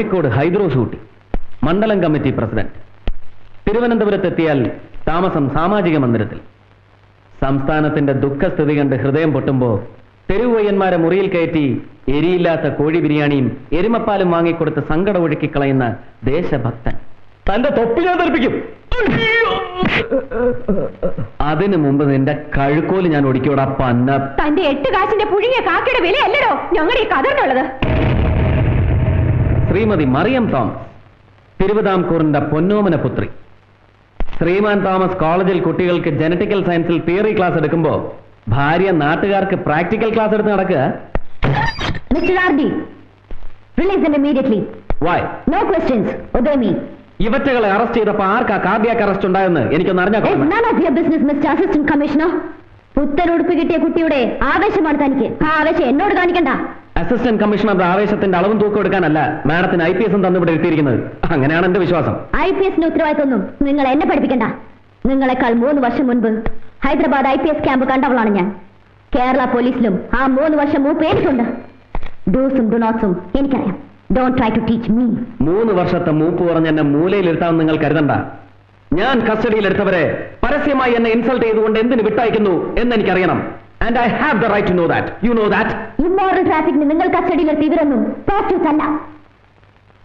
കോഴിക്കോട് ഹൈദ്രോ ഷൂട്ടി, മണ്ഡലം committee president. തിരുവനന്തപുരത്തെത്തിയാൽ താമസം സാമാജിക മന്ദിരത്തിൽ. സംസ്ഥാനത്തിന്റെ ദുഃഖസ്ഥിതി കണ്ട് ഹൃദയം പൊട്ടുമ്പോ തെരുവുപയ്യന്മാരെ മുറിയിൽ കയറ്റി എരിയില്ലാത്ത കോഴി ബിരിയാണിയും എരുമപ്പാലും വാങ്ങിക്കൊടുത്ത് സങ്കടം ഒഴുക്കിക്കളയുന്ന ദേശഭക്തൻ. തന്റെ തൊപ്പി ഞാൻ തെറിപ്പിക്കും. അതിനു മുമ്പ് നിന്റെ കഴുക്കോല് ഞാൻ ഒടിക്കൂടാ പന്ന. തന്റെ 8 കാശിന്റെ പുഴുങ്ങിയ കാക്കയുടെ വിലയല്ലടോ ഞങ്ങളുടെ ഈ കഥറിനുള്ളത്. ശ്രീമതി മറിയം തോമസ്, തിരുവിതാംകൂറിന്റെ പൊന്നോമന പുത്രി. ശ്രീമാൻ തോമസ് കോളേജിൽ കുട്ടികൾക്ക് ജനറ്റിക്കൽ സയൻസിൽ തിയറി ക്ലാസ് എടുക്കുമ്പോ ഭാര്യ നാട്ടുകാർക്ക് പ്രാക്ടിക്കൽ ക്ലാസ് എടുത്ത് നടക്കുക. Mister RD, release him immediately. Why? No questions, obey me. ഇവറ്റകളെ അറസ്റ്റ് ചെയ്തപ്പോ ആർക്കാ കാർഡിയാക് അറസ്റ്റ് ഉണ്ടായെന്ന് എനിക്കൊന്ന് അറിഞ്ഞാൽ. മിസ്റ്റർ അസിസ്റ്റന്റ് കമ്മീഷണർ, പുത്തനുടുപ്പ് കിട്ടിയ കുട്ടിയുടെ ആവേശമാണ് തനിക്ക്. ആ ആവേശം എന്നോട് കാണിക്കണ്ട. അസിസ്റ്റന്റ് കമ്മീഷണറുടെ ആവേശത്തിന്റെ അളവും തൂക്കം എടുക്കാനല്ല മാഡത്തിന് IPS തന്നിവിടെ എത്തിയിരിക്കുന്നത്. അങ്ങനെയാണ് എന്റെ വിശ്വാസം. IPSന്റെ ഉത്തരവാദിത്വമൊന്നും നിങ്ങൾ എന്നെ പഠിപ്പിക്കണ്ട. നിങ്ങളെക്കാൾ 3 വർഷം മുൻപ് ഹൈദരാബാദ് IPS ക്യാമ്പ് കണ്ടവളാണ് ഞാൻ. കേരള പോലീസിലും ആ 3 വർഷം മൂപ്പ് എനിക്കുണ്ട്. ഡൂസും ഡുനോട്ട്സും എനിക്കറിയാം. Don't try to teach me. 3 വർഷത്തെ മൂപ്പ് പറഞ്ഞ് എന്നെ മൂലയിലിരുത്താമെന്ന് നിങ്ങൾ കരുതണ്ട. ഞാൻ കസ്റ്റഡിയിലെടുത്തവരെ പരസ്യമായി എന്നെ ഇൻസൾട്ട് ചെയ്തുകൊണ്ട് എന്തിന് വിട്ടയക്കുന്നു എന്ന് എനിക്കറിയണം. And I have the right to know that. You know that? Immoral ട്രാഫിക്കിന് നിങ്ങൾ കസ്റ്റഡിയിലെടുത്ത ഇവരൊന്നും പ്രോസ്റ്റിറ്റ്യൂട്ട്സ് അല്ല.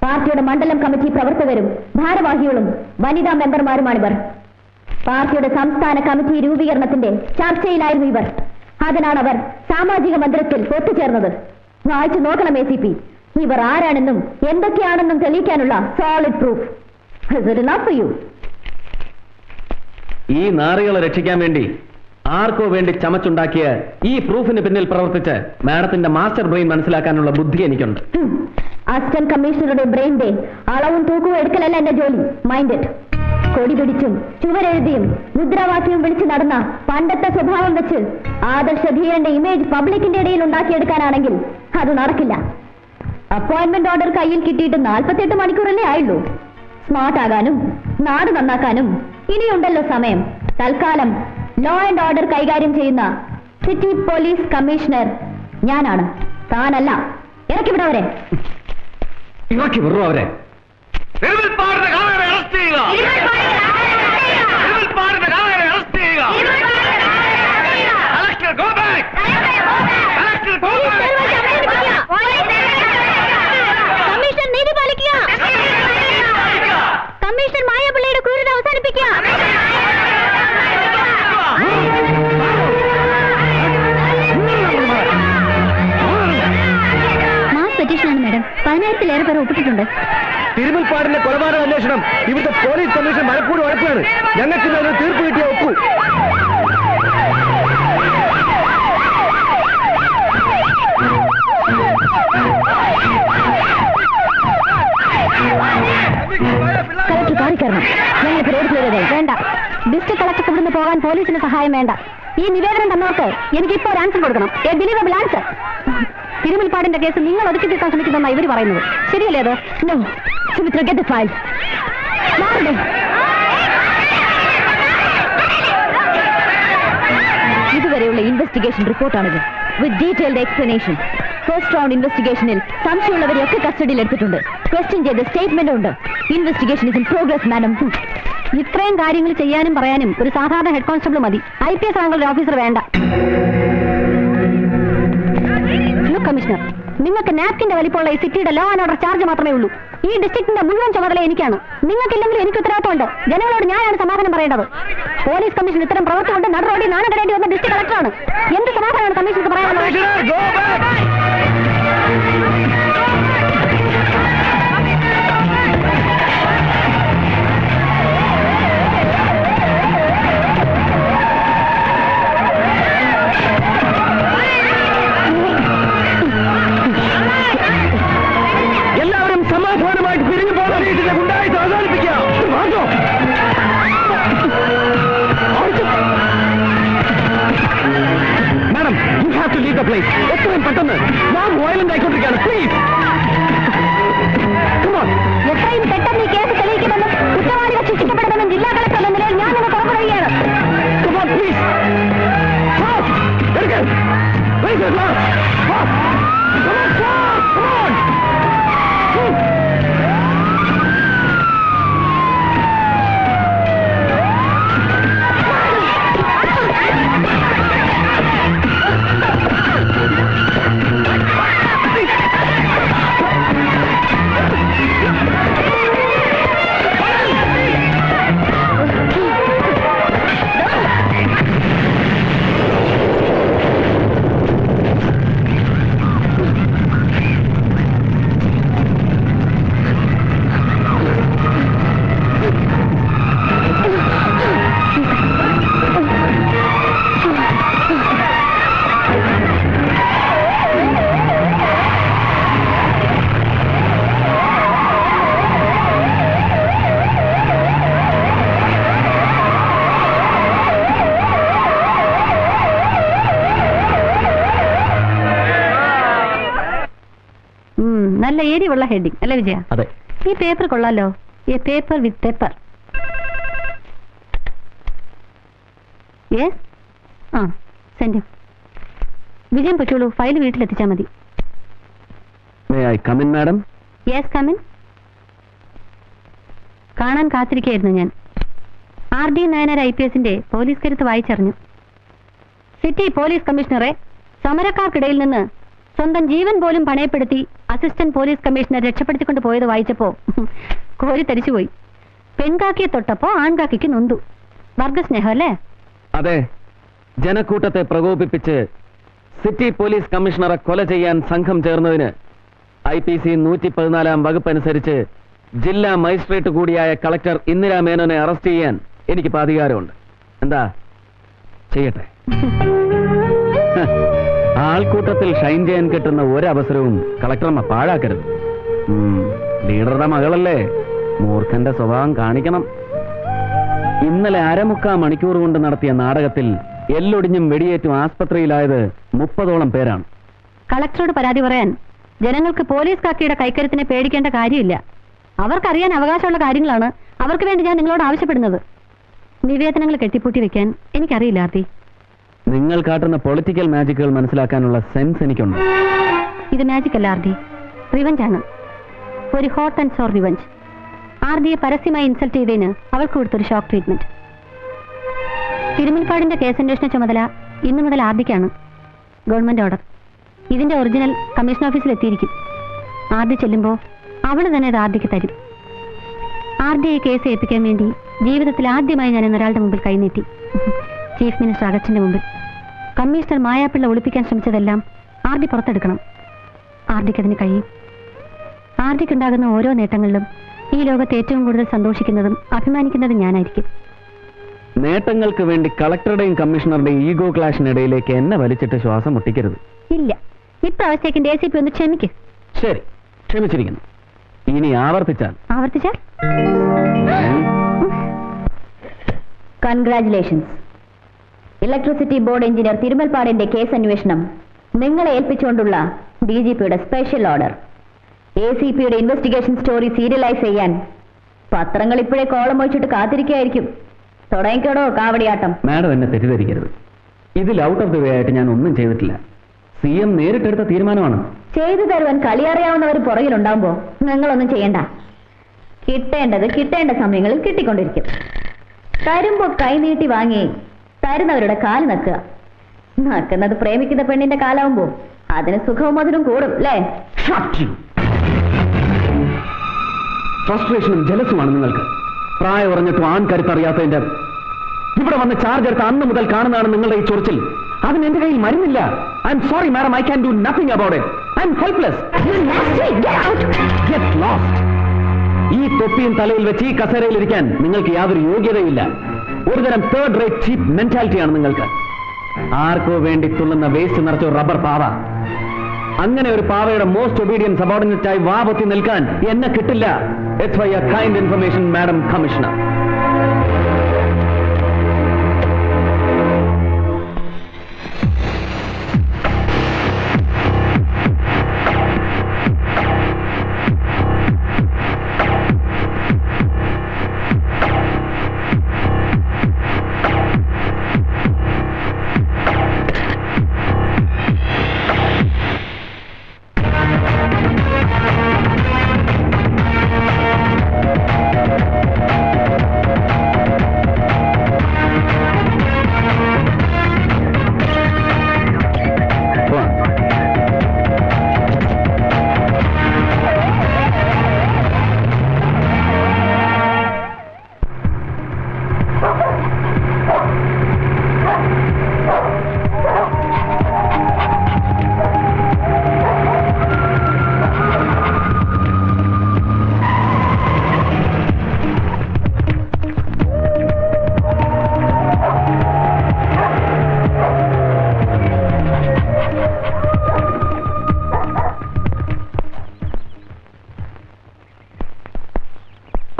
പാർട്ടിയുടെ മണ്ഡലം കമ്മിറ്റി പ്രവർത്തകരും ഭാരവാഹികളും വനിതാ മെമ്പർമാരുമാണിവർ. പാർട്ടിയുടെ സംസ്ഥാന കമ്മിറ്റി രൂപീകരണത്തിന്റെ ചർച്ചയിലായിരുന്നു ഇവർ. അതിനാണ് അവർ സാമാജിക മന്ദിരത്തിൽ ഒത്തുചേർന്നത്. വായിച്ചു നോക്കണം ACP. ഇവർ ആരാണെന്നും എന്തൊക്കെയാണെന്നും തെളിയിക്കാനുള്ള solid proof. Is it enough for you? ഈ നാറികളെ രക്ഷിക്കാൻ വേണ്ടി ആർക്കോ വേണ്ടി ചമച്ചുണ്ടാക്കിയ ഈ പ്രൂഫിന് പിന്നിൽ പ്രവർത്തിച്ച് മാഡത്തിന്റെ മാസ്റ്റർ ബ്രെയിൻ മനസ്സിലാക്കാനുള്ള ബുദ്ധി എനിക്കുണ്ട്. അസിസ്റ്റന്റ് കമ്മീഷണറുടെ ബ്രെയിന്റെ അളവും തൂക്കവും എടുക്കലല്ല എന്റെ ജോലി. Mind it. കൊടി പിടിച്ചും ചുവരെഴുതിയും മുദ്രാവാക്യവും വിളിച്ചു നടന്ന പണ്ടത്തെ സ്വഭാവം വെച്ച് ആദർശധീരന്റെ ഇമേജ് പബ്ലിക്കിന്റെ ഇടയിൽ ഉണ്ടാക്കിയെടുക്കാനാണെങ്കിൽ അത് നടക്കില്ല. അപ്പോയിന്റ്മെന്റ് ഓർഡർ കയ്യിൽ കിട്ടിയിട്ട് 48 മണിക്കൂറല്ലേ ആയുള്ളൂ. സ്മാർട്ട് ആകാനും നാട് നന്നാക്കാനും ഇനിയുണ്ടല്ലോ സമയം. തൽക്കാലം ലോ ആൻഡ് ഓർഡർ കൈകാര്യം ചെയ്യുന്ന സിറ്റി പോലീസ് കമ്മീഷണർ ഞാനാണ്, താനല്ല. ഇറക്കി വിടവരെ. ഇറക്കി വിടറോ അവരെ. കമ്മീഷൻ നീതി പാലിക്കുക. കമ്മീഷൻ മായാപിള്ളയുടെ ക്രൂരത അവസാനിപ്പിക്കുക. Mass പെറ്റീഷനാണ് madam. 10,000-ലേറെ പേർ ഒപ്പിട്ടിട്ടുണ്ട്. തിരുമുൽപ്പാടിന്റെ കൊലപാതക അന്വേഷണം ഇവിടുത്തെ പോലീസ് കമ്മീഷൻ മലപ്പൂർ ഉറപ്പാണ്. ഞങ്ങൾക്ക് ഇതിനൊരു തീർപ്പ് കിട്ടിയ ഒപ്പു. കളക്ടർ കാണിക്കണം. ഞങ്ങൾക്ക് റോഡ് ക്ലിയർ ചെയ്തേ. വേണ്ട, ഡിസ്ട്രിക്ട് കളക്ടർക്ക് ഇവിടുന്ന് പോകാൻ പോലീസിന് സഹായം വേണ്ട. ഈ നിവേദനം തന്നവർക്ക് എനിക്കിപ്പോ ഒരു ആൻസർ കൊടുക്കണം. A believable answer. തിരുമുൽപ്പാടിന്റെ കേസ് നിങ്ങൾ ഒതുക്കി തീർക്കാൻ ശ്രമിക്കുന്നെന്നാണ് ഇവർ പറയുന്നത്. ശരിയല്ലേ അത്? No. Sumitra, get the file. ഇതുവരെയുള്ള ഇൻവെസ്റ്റിഗേഷൻ റിപ്പോർട്ടാണിത്, with detailed explanation. First round ഇൻവെസ്റ്റിഗേഷനിൽ സംശയമുള്ളവരെയൊക്കെ കസ്റ്റഡിയിൽ എടുത്തിട്ടുണ്ട്. ക്വസ്റ്റ്യൻ ചെയ്ത സ്റ്റേറ്റ്മെന്റ് ഉണ്ട്. Investigation is in progress madam. ഇത്രയും കാര്യങ്ങൾ ചെയ്യാനും പറയാനും ഒരു സാധാരണ ഹെഡ് കോൺസ്റ്റബിൾ മതി. IPS റാങ്കുള്ള ഓഫീസർ വേണ്ട. കമ്മീഷണർ, നിങ്ങൾക്ക് നാപ്കിന്റെ വലിപ്പമുള്ള ഈ സിറ്റിയുടെ ലോ ആൻഡ് ഓർഡർ ചാർജ് മാത്രമേ ഉള്ളൂ. ഈ ഡിസ്ട്രിക്റ്റിന്റെ മുഴുവൻ ചുമതല എനിക്കാണ്. നിങ്ങൾക്കില്ലെങ്കിൽ എനിക്ക് ഉത്തരവാദിത്തമുണ്ട്. ജനങ്ങളോട് ഞാനാണ് സമാധാനം പറയേണ്ടത്. പോലീസ് കമ്മീഷൻ ഇത്തരം പ്രവൃത്തി കൊണ്ട് നടപടി നാണകടേണ്ടി വന്ന ഡിസ്ട്രിക്ട് കളക്ടറാണ്. എന്ത് സമാധാനമാണ് കമ്മീഷണർക്ക് പറയാനുള്ളത്? എത്രയും പെട്ടെന്ന്. എരിവുള്ള ഹെഡിങ് അല്ലേ വിജയ? അതെ. ഈ പേപ്പർ കൊള്ളാലോ. A paper with paper. Yes, ആ സെൻഡ്. വിജയം പറ്റുള്ളൂ, ഫയൽ വീട്ടിലെത്തിച്ചാൽ മതി. May I come in, madam? Yes, come in. കാണാൻ കാത്തിരിക്കുകയായിരുന്നു ഞാൻ. RD നായനാർ IPSന്റെ പോലീസ് കരുത്ത് വായിച്ചറിഞ്ഞു. സിറ്റി പോലീസ് കമ്മീഷണറെ സമരക്കാർക്കിടയിൽ നിന്ന് സ്വന്തം ജീവൻ പോലും പണയപ്പെടുത്തി അസിസ്റ്റന്റ് പോലീസ് കമ്മീഷണർ രക്ഷപ്പെടുത്തിക്കൊണ്ട് പോയത് വായിച്ചപ്പോ കോരി തരിച്ചുപോയി. പെൺകാക്കിയെ തൊട്ടപ്പോ ആൺകാക്കിക്ക് നൊന്തു. വർഗസ്നേഹം അല്ലേ? അതെ. ജനക്കൂട്ടത്തെ പ്രകോപിപ്പിച്ച് സിറ്റി പോലീസ് കമ്മീഷണറെ കൊല ചെയ്യാൻ സംഘം ചേർന്നതിന് IPC 114 വകുപ്പ് അനുസരിച്ച് ജില്ലാ മജിസ്ട്രേറ്റ് കൂടിയായ കളക്ടർ ഇന്ദിരാ മേനോനെ അറസ്റ്റ് ചെയ്യാൻ എനിക്ക് അധികാരമുണ്ട്. എന്താ ചെയ്യട്ടെ? ആൾക്കൂട്ടത്തിൽ ഷൈൻ ചെയ്യാൻ കിട്ടുന്ന ഒരവസരവും കളക്ടർമ്മ പാഴാക്കരുത്. ലീഡറുടെ മകളല്ലേ, മൂർഖന്റെ സ്വഭാവം കാണിക്കണം. ഇന്നലെ 1/4 മണിക്കൂർ കൊണ്ട് നടത്തിയ നാടകത്തിൽ എല്ലൊടിഞ്ഞും വെടിയേറ്റും ആസ്പത്രിയിലായത് 30ഓളം പേരാണ്. കളക്ടറോട് പരാതി പറയാൻ ജനങ്ങൾക്ക് പോലീസ് കാക്കിയുടെ കൈക്കരുത്തിനെ പേടിക്കേണ്ട കാര്യമില്ല. അവർക്കറിയാൻ അവകാശമുള്ള കാര്യങ്ങളാണ് അവർക്ക് വേണ്ടി ഞാൻ നിങ്ങളോട് ആവശ്യപ്പെടുന്നത്. നിവേദനങ്ങൾ കെട്ടിപ്പൂട്ടി വെക്കാൻ എനിക്കറിയില്ല ആർത്തി. നിങ്ങൾ കാട്ടുന്ന പൊളിറ്റിക്കൽ മാജിക്കുകൾ മനസ്സിലാക്കാനുള്ള സെൻസ് എനിക്കുണ്ട്. ഇത് മാജിക് അല്ല ആർഡി, റിവഞ്ച് ആണ്. ഒരു ഹോട്ട് ആൻഡ് സോർ റിവഞ്ച്. ആർഡിയെ പരസ്യമായി ഇൻസൾട്ട് ചെയ്തതിന് അവൾക്ക് കൊടുത്തൊരു ഷോക്ക് ട്രീറ്റ്മെന്റ്. തിരുമുൽപ്പാടിന്റെ കേസന്വേഷണ ചുമതല ഇന്നു മുതൽ ആർഡിക്കാണ്. Government order. ഇതിന്റെ ഒറിജിനൽ കമ്മീഷൻ ഓഫീസിൽ എത്തിയിരിക്കും. ആർഡി ചെല്ലുമ്പോൾ അവള് തന്നെ ഇത് ആർഡിക്ക് തരും. ആർഡിയെ കേസ് ഏൽപ്പിക്കാൻ വേണ്ടി ജീവിതത്തിൽ ആദ്യമായി ഞാൻ എന്നൊരാളുടെ മുമ്പിൽ കൈനീട്ടി. ചീഫ് മിനിസ്റ്റർ അഗസ്റ്റിന്റെ മുമ്പിൽ. Commissioner മായാപ്പിള്ള ഒളിപ്പിക്കാൻ ശ്രമിച്ചതെല്ലാം RD പുറത്തെടുക്കണം. ആർഡിക്ക് അതിന് കഴിയും. ആർഡിക്കുണ്ടാകുന്ന ഓരോ നേട്ടങ്ങളിലും ഈ ലോകത്ത് ഏറ്റവും കൂടുതൽ സന്തോഷിക്കുന്നതും അഭിമാനിക്കുന്നതും ഞാനായിരിക്കും. നേട്ടങ്ങൾക്ക് വേണ്ടി കളക്ടറുടെയും കമ്മീഷണറുടെയും ഈഗോ ക്ലാഷിനിടയിലേക്ക് എന്നെ വലിച്ചിട്ട് ശ്വാസം മുട്ടിക്കരുത്. ഇല്ല, ഇപ്രാവശ്യത്തേക്ക് ACP ഒന്ന് ക്ഷമിക്ക്. ശരി, ക്ഷമിച്ചിരിക്കുന്നു. ഇനി ആവർത്തിച്ചാൽ കൺഗ്രാറ്റുലേഷൻസ്. ഇലക്ട്രിസിറ്റി ബോർഡ് എഞ്ചിനീയർ തിരുമൽപ്പാടിന്റെ കേസ് അന്വേഷണം നിങ്ങളെ ഏൽപ്പിച്ചുകൊണ്ടുള്ള DGPയുടെ സ്പെഷ്യൽ ഓർഡർ. ACPയുടെ ഇൻവെസ്റ്റിഗേഷൻ സ്റ്റോറി സീരിയലൈസ് ചെയ്യാൻ പത്രങ്ങൾ ഇപ്പോഴേ കോളം വഹിച്ചിട്ട് കാത്തിരിക്കുകയായിരിക്കും. തുടങ്ങിക്കോടോ കാവടിയാട്ടം. മാഡം എന്നെ തെറ്റിദ്ധരിക്കരുത്. ഇതിൽ ഔട്ട് ഓഫ് ദി വേ ആയിട്ട് ഞാൻ ഒന്നും ചെയ്തിട്ടില്ല. CM നേരിട്ടെടുത്ത തീരുമാനമാണ്. ചെയ്തു തരുവാൻ കളിയറിയാവുന്നവർ പുറകിലുണ്ടാവുമ്പോ നിങ്ങളൊന്നും ചെയ്യണ്ട. കിട്ടേണ്ടത് കിട്ടേണ്ട സമയങ്ങളിൽ കിട്ടിക്കൊണ്ടിരിക്കും. തരുമ്പോ കൈനീട്ടി വാങ്ങി തരുന്നവരുടെ കാല് നക്കുക. നക്കുന്നത് പ്രേമിക്കുന്ന പെണ്ണിന്റെ കാലാവുമ്പോ അതിന് സുഖവും അതിനും കൂടും അല്ലേ? ഫ്രസ്ട്രേഷനും ജലസുമാണ് നിങ്ങൾക്ക്. പ്രായം ഉറഞ്ഞിട്ടും ആൺകരുത്തറിയാത്തതിന്റെ. ഇവിടെ വന്ന് ചാർജ് എടുത്ത അന്ന് മുതൽ കാണുന്നതാണ് നിങ്ങളുടെ ഈ ചൊറിച്ചിൽ. അതിന് എന്റെ കയ്യിൽ മരുന്നില്ല. I'm sorry madam, I can do nothing about it. I'm helpless. Get lost. ഈ തൊപ്പിയും തലയിൽ വെച്ച് ഈ കസേരയിൽ ഇരിക്കാൻ നിങ്ങൾക്ക് യാതൊരു യോഗ്യതയില്ല. ഒരുതരം തേർഡ് റേറ്റ് ചീപ്പ് മെന്റാലിറ്റിയാണ് നിങ്ങൾക്ക്. ആർക്കോ വേണ്ടി തുള്ളുന്ന വേസ്റ്റ് നിറച്ച റബ്ബർ പാവ. അങ്ങനെ ഒരു പാവയുടെ മോസ്റ്റ് ഒബീഡിയൻ സബോർഡിനേറ്റായി വാപൊത്തി നിൽക്കാൻ എന്നെ കിട്ടില്ല. It's why a kind information madam commissioner.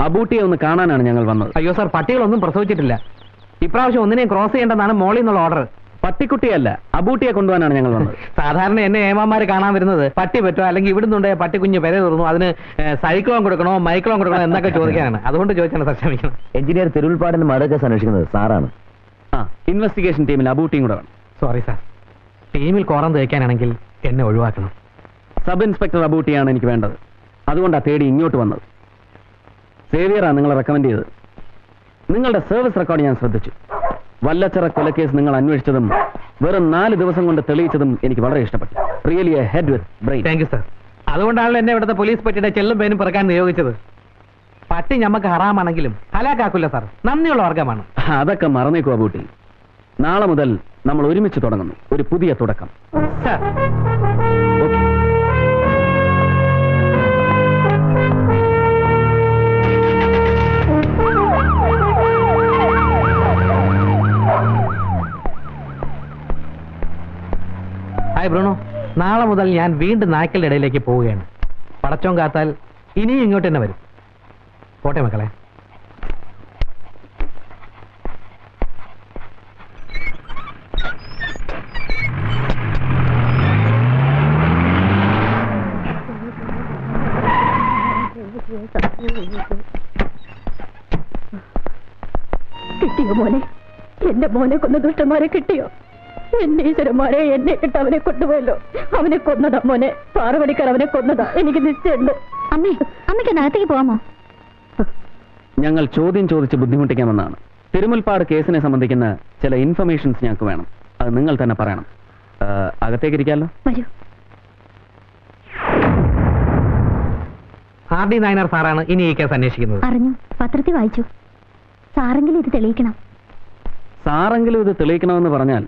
അബൂട്ടിയെ ഒന്ന് കാണാനാണ് ഞങ്ങൾ വന്നത്. അയ്യോ സാർ, പട്ടികളൊന്നും പ്രസവിച്ചിട്ടില്ല. ഇപ്രാവശ്യം ഒന്നിനെയും ക്രോസ് ചെയ്യേണ്ടെന്നാണ് മോളിൽ നിന്നുള്ള ഓർഡർ. പട്ടിക്കുട്ടിയല്ല, അബൂട്ടിയെ കൊണ്ടുപോകാനാണ് ഞങ്ങൾ വന്നത്. സാധാരണ എന്നെ ഏമാമാര് കാണാൻ വരുന്നത് പട്ടി പറ്റോ അല്ലെങ്കിൽ ഇവിടുന്നുണ്ട് പട്ടിക്കുഞ്ഞ് പെര തുറന്നു അതിന് സൈക്ലോൺ കൊടുക്കണോ മൈക്ലോൺ കൊടുക്കണോ എന്നൊക്കെ ചോദിക്കാനാണ്. അതുകൊണ്ട് ചോദിച്ചാണ് സാർ, ക്ഷമിക്കണം. എഞ്ചിനീയർ തിരുവുൽപ്പാടിന് മർഡർ കേസ് അന്വേഷിക്കുന്നത് സാറാണ്. ആ, ഇൻവെസ്റ്റിഗേഷൻ ടീമിൽ അബൂട്ടിയും കൂടെ വേണം. സോറി സാർ, ടീമിൽ കോറം തേക്കാനാണെങ്കിൽ എന്നെ ഒഴിവാക്കണം. സബ് ഇൻസ്പെക്ടർ അബൂട്ടിയാണ് എനിക്ക് വേണ്ടത്. അതുകൊണ്ടാണ് തേടി ഇങ്ങോട്ട് വന്നത്. സേവിയറാണ് നിങ്ങളെ റെക്കമെൻഡ് ചെയ്തത്. നിങ്ങളുടെ സർവീസ് റെക്കോർഡ് ഞാൻ ശ്രദ്ധിച്ചു. വല്ലച്ചറ കൊലക്കേസ് നിങ്ങൾ അന്വേഷിച്ചതും വെറും 4 ദിവസം കൊണ്ട് തെളിയിച്ചതും എനിക്ക് വളരെ ഇഷ്ടപ്പെട്ടു. Really A head with brain. Thank you sir. അതുകൊണ്ടാണല്ലോ എന്നെ ഇവിടുത്തെ പോലീസ് പറ്റിയുടെ ചെല്ലും പേനും പിറക്കാൻ നിയോഗിച്ചത്. പട്ടി ഞമ്മക്ക് ഹറാമാണെങ്കിലും ഹലാക്കാക്കില്ല സാർ, നന്ദിയുള്ള വർഗമാണ്. അതൊക്കെ മറന്നേക്കും അബൂട്ടി. നാളെ മുതൽ നമ്മൾ ഒരുമിച്ച് തുടങ്ങുന്നു ഒരു പുതിയ തുടക്കം. Sir, hi Bruno. നാളെ മുതൽ ഞാൻ വീണ്ടും നായ്ക്കളുടെ ഇടയിലേക്ക് പോവുകയാണ്. പടച്ചോൻ കാത്താൽ ഇനിയും ഇങ്ങോട്ട് തന്നെ വരും. പോട്ടെ മക്കളെ. കിട്ടിയോ മോനെ? എന്റെ മോനെ കൊന്ന ദുഷ്ടന്മാരെ കിട്ടിയോ? എന്റെ ഈശ്വരന്മാരെ, എന്നെ കിട്ട അവനെ കൊണ്ടുപോയല്ലോ. അവനെ കൊന്നതാ മോനെ, 6 മണിക്കാർ അവനെ കൊന്നതാ. എനിക്ക് നിശ്ചയുണ്ട്. അമ്മേ, അമ്മയ്ക്ക് അകത്തേക്ക് പോവാമോ? ഞങ്ങൾ ചോദ്യം ചോദിച്ച് ബുദ്ധിമുട്ടിക്കാമെന്നാണ്. തിരുമുൽപ്പാട് കേസിനെ സംബന്ധിക്കുന്ന ചില ഇൻഫർമേഷൻസ് ഞങ്ങൾക്ക് വേണം. അത് നിങ്ങൾ തന്നെ പറയണം. അകത്തേക്ക് ഇരിക്കാമല്ലോ? വരൂ. ആർ ഡി നായനാർ സാറാണ് ഇനി ഈ കേസ് അന്വേഷിക്കുന്നത്. അറിഞ്ഞു, പത്രത്തിൽ വായിച്ചു. സാറെങ്കിലും ഇത് തെളിയിക്കണം. സാറെങ്കിലും ഇത് തെളിയിക്കണമെന്ന് പറഞ്ഞാൽ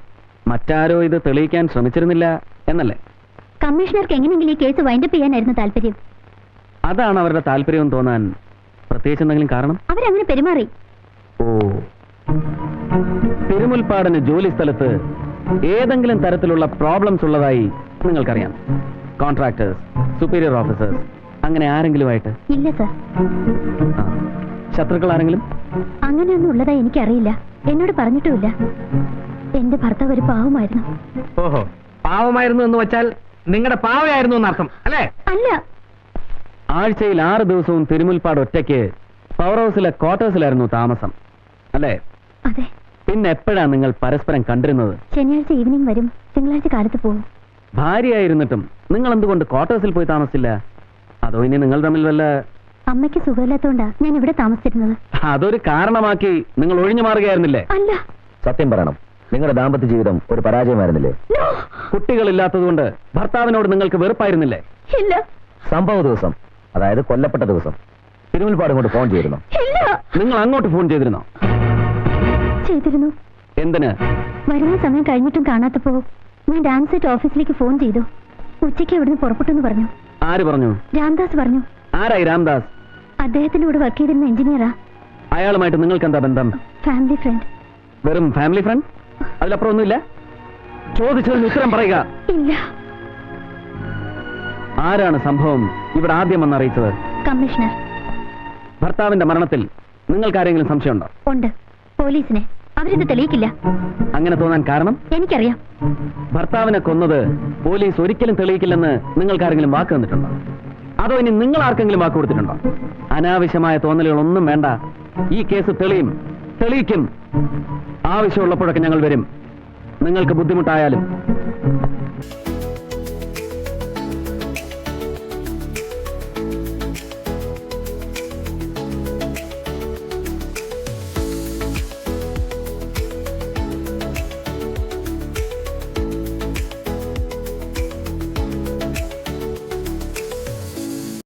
മറ്റാരോ ഇത് തെളിയിക്കാൻ ശ്രമിച്ചിരുന്നില്ല എന്നല്ലേ? കമ്മീഷണർക്ക് എങ്ങനെയെങ്കിലും ഈ കേസ് വൈൻഡപ്പ് ചെയ്യാനായിരുന്നു താല്പര്യം. അതാണ് അവരുടെ താല്പര്യം തോന്നാൻ പ്രത്യേകിച്ച് എന്തെങ്കിലും കാരണം? അവരങ്ങനെ പെരുമാറി. ഓ, തിരുമുൽപ്പാടിന് ജോലി സ്ഥലത്ത് ഏതെങ്കിലും തരത്തിലുള്ള പ്രോബ്ലംസ് ഉള്ളതായി നിങ്ങൾക്കറിയാം? കോൺട്രാക്ടേഴ്സ്, സുപ്പീരിയർ ഓഫീസേഴ്സ്, അങ്ങനെ ആരെങ്കിലുമായിട്ട്? ഇല്ല സർ. ശത്രുക്കൾ ആരെങ്കിലും? അങ്ങനെയൊന്നും ഉള്ളതായി എനിക്കറിയില്ല. എന്നോട് പറഞ്ഞിട്ടുമില്ല. എന്റെ ഭർത്താവ് ഒരു പാവമായിരുന്നു. ഓഹോ, പാവമായിരുന്നു എന്ന് വെച്ചാൽ നിങ്ങളുടെ പാവയായിരുന്നു എന്നർത്ഥം അല്ലേ? അല്ല. ആഴ്ചയിൽ 6 ദിവസവും തിരുമുൽപ്പാട് ഒറ്റയ്ക്ക് പവർ ഹൗസിലെ ക്വാർട്ടേഴ്സിലായിരുന്നു താമസം അല്ലേ? അതെ. പിന്നെ എപ്പോഴാണ് നിങ്ങൾ പരസ്പരം കണ്ടിരുന്നത്? ശനിയാഴ്ച ഈവനിങ് വരും, തിങ്കളാഴ്ച കാലത്ത് പോകും. ഭാര്യയായിരുന്നിട്ടും നിങ്ങൾ എന്തുകൊണ്ട് ക്വാർട്ടേഴ്സിൽ പോയി താമസിച്ചില്ല? അതോ ഇനി നിങ്ങൾ തമ്മിൽ വല്ല... അമ്മയ്ക്ക് സുഖമില്ലാത്തോണ്ടാ ഞാൻ ഇവിടെ താമസിച്ചിരുന്നത്. അതൊരു കാരണമാക്കി നിങ്ങൾ ഒഴിഞ്ഞു മാറുകയായിരുന്നില്ലേ? അല്ല. സത്യം പറയണം, നിങ്ങളുടെ ദാമ്പത്യ ജീവിതം ഒരു പരാജയമായിരുന്നില്ലേ? കുട്ടികളില്ലാത്തതുകൊണ്ട് ഭർത്താവിനോട് നിങ്ങൾക്ക് വെറുപ്പായിരുന്നില്ലേ? ഇല്ല. സംഭവ ദിവസം, അതായത് കൊല്ലപ്പെട്ട ദിവസം തിരുമുൽപ്പാട് കൊണ്ട് ഫോൺ ചെയ്തിരുന്നു. ഇല്ല. നിങ്ങൾ അങ്ങോട്ട് ഫോൺ ചെയ്തിരുന്നോ? ചെയ്തിരുന്നു. എന്തിന്? വരുന്ന സമയം കഴിഞ്ഞിട്ടും കാണാത്തപ്പോ ഞാൻ ഡാൻസ് സെറ്റ് ഓഫീസിലേക്ക് ഫോൺ ചെയ്തു. ഉച്ചയ്ക്ക് ഇവിടുന്ന് പുറപ്പെട്ടെന്ന് പറഞ്ഞു. ആര് പറഞ്ഞു? രാംദാസ് പറഞ്ഞു. ആരായി രാംദാസ്? അദ്ദേഹത്തിന്റെ കൂടെ വർക്ക് ചെയ്തിരുന്ന എഞ്ചിനീയറാ. അയാളുമായിട്ട് നിങ്ങൾക്ക് എന്താ ബന്ധം? Family friend. വെറും ഫാമിലി ഫ്രണ്ട്? അതിലപ്പുറം ഒന്നുമില്ല? ചോദിച്ചതിന് ഉത്തരം പറയുക. ഇല്ല. ആരാണ് സംഭവം ഇവിടെ ആദ്യം വന്നറിയിച്ചത്? കമ്മീഷണർ. ഭർത്താവിന്റെ മരണത്തിൽ നിങ്ങൾക്ക് ആരെങ്കിലും സംശയമുണ്ടോ? ഉണ്ട്. പോലീസിനെ. അവരിത് തെളിയിക്കില്ല. അങ്ങനെ തോന്നാൻ കാരണം? എനിക്കറിയാം. ഭർത്താവിനെ കൊന്നത് പോലീസ് ഒരിക്കലും തെളിയിക്കില്ലെന്ന് നിങ്ങൾക്ക് ആരെങ്കിലും വാക്ക് തന്നിട്ടുണ്ടോ? അതോ ഇനി നിങ്ങൾ ആർക്കെങ്കിലും വാക്ക് കൊടുത്തിട്ടുണ്ടോ? അനാവശ്യമായ തോന്നലുകളൊന്നും വേണ്ട. ഈ കേസ് തെളിയിക്കും. ആവശ്യമുള്ളപ്പോഴൊക്കെ ഞങ്ങൾ വരും. നിങ്ങൾക്ക് ബുദ്ധിമുട്ടായാലും